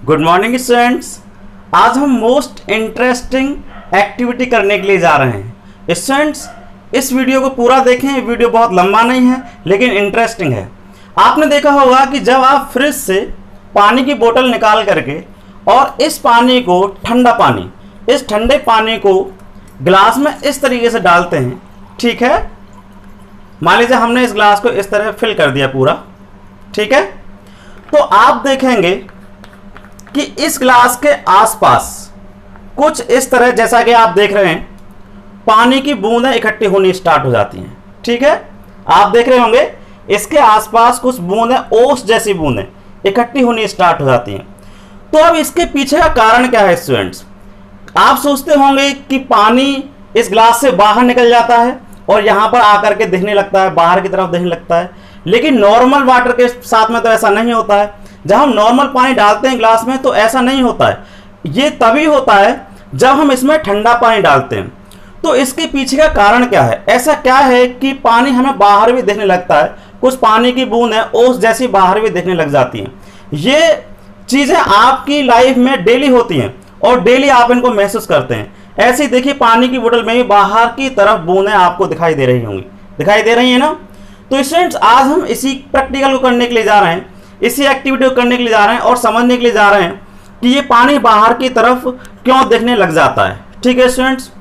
Good morning students. आज हम most interesting activity करने के लिए जा रहे हैं। स्टूडेंट्स, इस वीडियो को पूरा देखें। वीडियो बहुत लंबा नहीं है लेकिन इंटरेस्टिंग है। आपने देखा होगा कि जब आप फ्रिज से पानी की बोतल निकाल करके और इस पानी को इस ठंडे पानी को गिलास में इस तरीके से डालते हैं, ठीक है। मान लीजिए हमने इस गिलास को इस तरह फिल कर दिया पूरा, ठीक है। तो आप देखेंगे कि इस गिलास के आसपास कुछ इस तरह, जैसा कि आप देख रहे हैं, पानी की बूंदें इकट्ठी होनी स्टार्ट हो जाती हैं, ठीक है। आप देख रहे होंगे इसके आसपास कुछ बूंदें, ओस जैसी बूंदें इकट्ठी होनी स्टार्ट हो जाती हैं। तो अब इसके पीछे का कारण क्या है स्टूडेंट्स? आप सोचते होंगे कि पानी इस गिलास से बाहर निकल जाता है और यहां पर आकर के दिखने लगता है, बाहर की तरफ दिखने लगता है। लेकिन नॉर्मल वाटर के साथ में तो ऐसा नहीं होता है। जब हम नॉर्मल पानी डालते हैं ग्लास में तो ऐसा नहीं होता है। ये तभी होता है जब हम इसमें ठंडा पानी डालते हैं। तो इसके पीछे का कारण क्या है? ऐसा क्या है कि पानी हमें बाहर भी दिखने लगता है, कुछ पानी की बूंद है ओस जैसी बाहर भी दिखने लग जाती हैं। ये चीज़ें आपकी लाइफ में डेली होती हैं और डेली आप इनको महसूस करते हैं। ऐसे ही देखिए, पानी की बोतल में भी बाहर की तरफ बूंदें आपको दिखाई दे रही होंगी, दिखाई दे रही है ना। तो स्टूडेंट्स, आज हम इसी प्रैक्टिकल को करने के लिए जा रहे हैं, इसी एक्टिविटी को करने के लिए जा रहे हैं और समझने के लिए जा रहे हैं कि ये पानी बाहर की तरफ क्यों दिखने लग जाता है, ठीक है स्टूडेंट्स।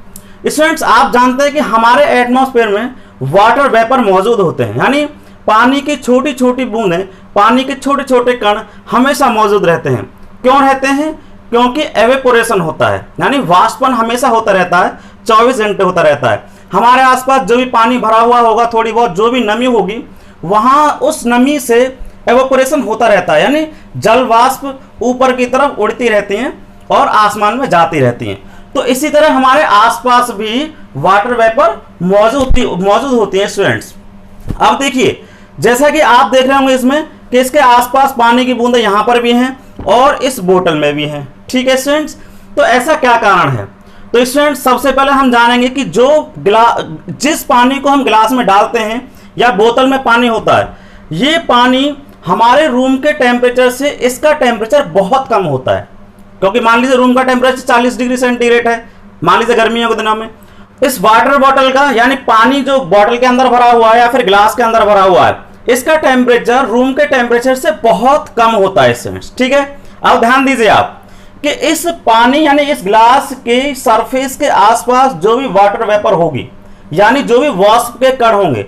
आप जानते हैं कि हमारे एटमॉस्फेयर में वाटर वेपर मौजूद होते हैं, यानी पानी की छोटी छोटी बूंदें, पानी के छोटे छोटे कण हमेशा मौजूद रहते हैं। क्यों रहते हैं? क्योंकि एवेपोरेशन होता है, यानी वाष्पन हमेशा होता रहता है, 24 घंटे होता रहता है। हमारे आसपास जो भी पानी भरा हुआ होगा, थोड़ी बहुत जो भी नमी होगी, वहाँ उस नमी से एवेपोरेशन होता रहता है, यानी जल वाष्प ऊपर की तरफ उड़ती रहती हैं और आसमान में जाती रहती हैं। तो इसी तरह हमारे आसपास भी वाटर वेपर मौजूद होती है स्टूडेंट्स। अब देखिए, जैसा कि आप देख रहे होंगे इसमें कि इसके आसपास पानी की बूंदें यहाँ पर भी हैं और इस बोतल में भी हैं, ठीक है स्टूडेंट्स। तो ऐसा क्या कारण है? तो स्टूडेंट्स, सबसे पहले हम जानेंगे कि जिस पानी को हम गिलास में डालते हैं या बोतल में पानी होता है, ये पानी हमारे रूम के टेम्परेचर से इसका टेम्परेचर बहुत कम होता है। क्योंकि मान लीजिए रूम का टेम्परेचर 40 डिग्री सेंटीग्रेड है, मान लीजिए गर्मियों के दिनों में। इस वाटर बॉटल का, यानी पानी जो बॉटल के अंदर भरा हुआ है या फिर गिलास के अंदर भरा हुआ है, इसका टेम्परेचर रूम के टेम्परेचर से बहुत कम होता है स्टूडेंट्स, ठीक है। अब ध्यान दीजिए आप कि इस पानी यानी इस गिलास के सरफेस के आसपास जो भी वाटर वेपर होगी, यानी जो भी वाष्प के कण होंगे,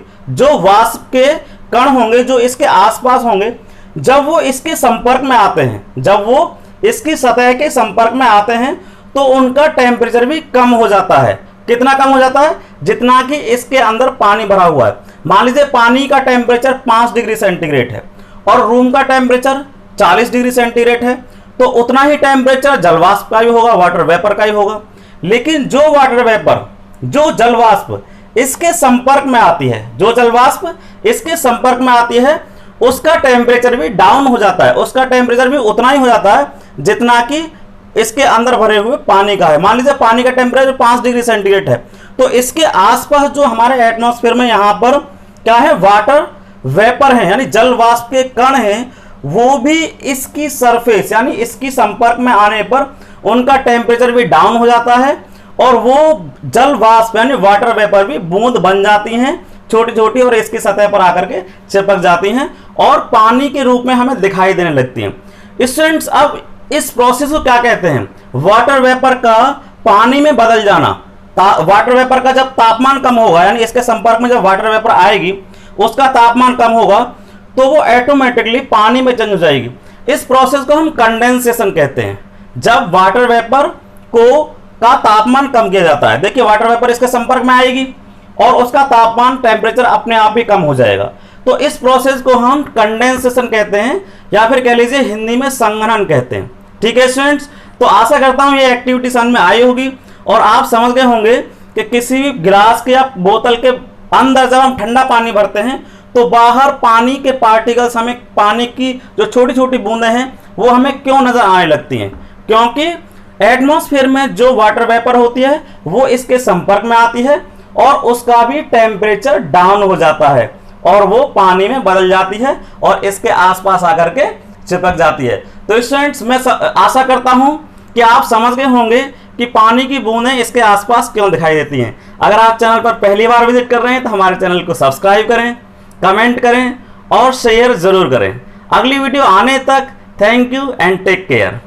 जो इसके आसपास होंगे, जब वो इसके संपर्क में आते हैं, जब वो इसकी सतह के संपर्क में आते हैं, तो उनका टेम्परेचर भी कम हो जाता है। कितना कम हो जाता है? जितना कि इसके अंदर पानी भरा हुआ है। मान लीजिए पानी का टेम्परेचर 5 डिग्री सेंटीग्रेड है और रूम का टेम्परेचर 40 डिग्री सेंटीग्रेड है, तो उतना ही टेम्परेचर जलवाष्प का भी होगा, वाटर वेपर का ही होगा। लेकिन जो वाटर वेपर, जो जलवाष्प इसके संपर्क में आती है, उसका टेम्परेचर भी डाउन हो जाता है, उसका टेम्परेचर भी उतना ही हो जाता है जितना कि इसके अंदर भरे हुए पानी का है। मान लीजिए पानी का टेम्परेचर 5 डिग्री सेंटीग्रेड है, तो इसके आसपास जो हमारे एटमॉस्फेयर में यहाँ पर क्या है, वाटर वेपर है, यानी जल वाष्प के कण हैं, वो भी इसकी सरफेस यानी इसकी संपर्क में आने पर उनका टेम्परेचर भी डाउन हो जाता है और वो जल वाष्प यानी वाटर वेपर भी बूंद बन जाती हैं, छोटी छोटी, और इसकी सतह पर आकर के चिपक जाती हैं और पानी के रूप में हमें दिखाई देने लगती हैं। स्टूडेंट्स, अब इस प्रोसेस को क्या कहते हैं? वाटर वेपर का पानी में बदल जाना। वाटर वेपर का जब तापमान कम होगा, यानी इसके संपर्क में जब वाटर वेपर आएगी, उसका तापमान कम होगा, तो वो ऑटोमेटिकली पानी में चेंज हो जाएगी। इस प्रोसेस को हम कंडेंसेशन कहते हैं, जब वाटर वेपर का तापमान कम किया जाता है। देखिए, वाटर वेपर इसके संपर्क में आएगी और उसका तापमान, टेम्परेचर अपने आप ही कम हो जाएगा। तो इस प्रोसेस को हम कंडेंसेशन कहते हैं, या फिर कह लीजिए हिंदी में संघनन कहते हैं, ठीक है स्टूडेंट्स। तो आशा करता हूं ये एक्टिविटी समझ में आई होगी और आप समझ गए होंगे कि किसी भी गिलास के या बोतल के अंदर जब हम ठंडा पानी भरते हैं तो बाहर पानी के पार्टिकल्स, हमें पानी की जो छोटी छोटी बूंदें हैं वो हमें क्यों नजर आने लगती हैं? क्योंकि एटमॉस्फेयर में जो वाटर वेपर होती है वो इसके संपर्क में आती है और उसका भी टेम्परेचर डाउन हो जाता है और वो पानी में बदल जाती है और इसके आसपास आकर के चिपक जाती है। तो स्टूडेंट्स मैं आशा करता हूं कि आप समझ गए होंगे कि पानी की बूंदें इसके आसपास क्यों दिखाई देती हैं। अगर आप चैनल पर पहली बार विजिट कर रहे हैं तो हमारे चैनल को सब्सक्राइब करें, कमेंट करें और शेयर जरूर करें। अगली वीडियो आने तक thank you and take care.